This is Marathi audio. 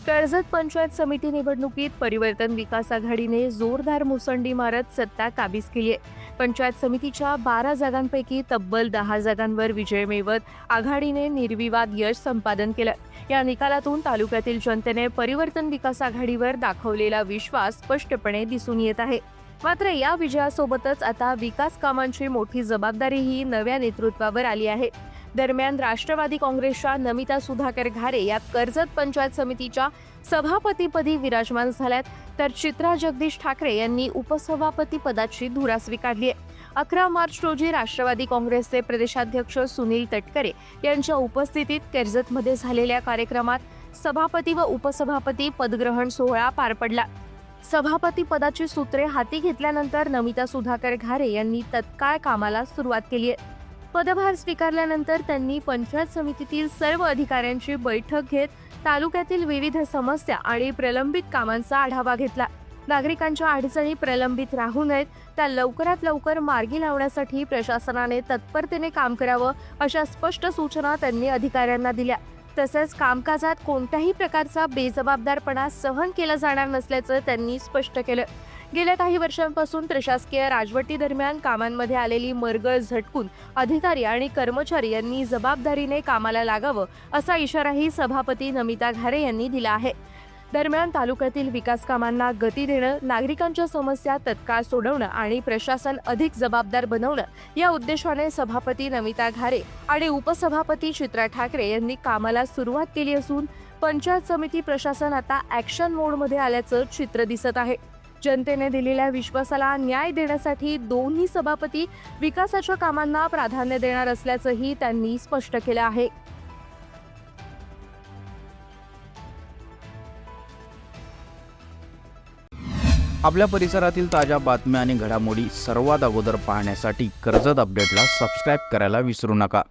कर्जत पंचायत समिती निवडणुकीत परिवर्तन विकास आघाडीने जोरदार मुसंडी मारत सत्ता काबीज केली आहे. पंचायत समितीच्या 12 जागांपैकी तब्बल 10 जागांवर विजय मिळवत आघाडीने निर्विवाद यश संपादन केलं. या निकालातून तालुक्यातील जनतेने परिवर्तन विकास आघाडीवर दाखवलेला विश्वास स्पष्टपणे दिसून येत आहे. मात्र या विजयासोबतच आता विकास कामांची मोठी जबाबदारीही नव्या नेतृत्वावर आली आहे. दरम्यान राष्ट्रवादी काँग्रेसच्या नमिता सुधाकर घारे या कर्जत पंचायत समितीच्या सभापतीपदी विराजमान झाल्यात, तर चित्रा जगदीश ठाकरे यांनी उपसभापती पदाची धुरा स्वीकारली आहे. 11 मार्च रोजी राष्ट्रवादी काँग्रेसचे प्रदेशाध्यक्ष सुनील तटकरे यांच्या उपस्थितीत कर्जतमध्ये झालेल्या कार्यक्रमात सभापती व उपसभापती पदग्रहण सोहळा पार पडला. सभापती पदाची सूत्रे हाती घेतल्यानंतर नमिता सुधाकर घारे यांनी तत्काळ कामाला सुरुवात केली आहे. पदभार स्वीकारल्यानंतर त्यांनी पंचायत समितीतील सर्व अधिकाऱ्यांची बैठक घेत तालुक्यातील विविध समस्या आणि प्रलंबित कामांचा आढावा घेतला. नागरिकांच्या अडचणी प्रलंबित राहू नयेत, त्या लवकरात लवकर मार्गी लावण्यासाठी प्रशासनाने तत्परतेने काम करावं अशा स्पष्ट सूचना त्यांनी अधिकाऱ्यांना दिल्या. तसेच कामकाजात कोणत्याही प्रकारचा बेजबाबदारपणा सहन केला जाणार नसल्याचं त्यांनी स्पष्ट केलं. गेल्या काही वर्षांपासून प्रशासकीय राजवटीदरम्यान कामांमध्ये आलेली मरगळ झटकून अधिकारी आणि कर्मचारी यांनी जबाबदारीने कामाला लागावं असा इशाराही सभापती नमिता घारे यांनी दिला आहे. दरम्यान तालुक्यातील विकास कामांना गती देणं, नागरिकांच्या समस्या तत्काळ सोडवणं आणि प्रशासन अधिक जबाबदार बनवणं या उद्देशाने सभापती नमिता घारे आणि उपसभापती चित्रा ठाकरे यांनी कामाला सुरुवात केली असून पंचायत समिती प्रशासन आता ॲक्शन मोडमध्ये आल्याचं चित्र दिसत आहे. जनतेने दिलेल्या विश्वासाला न्याय देण्यासाठी दोन्ही सभापती विकासाच्या कामांना प्राधान्य देणार असल्याचंही त्यांनी स्पष्ट केलं आहे. आपल्या परिसरातील ताज्या बातम्या आणि घडामोडी सर्वात अगोदर पाहण्यासाठी कर्जत अपडेटला सबस्क्राईब करायला विसरू नका.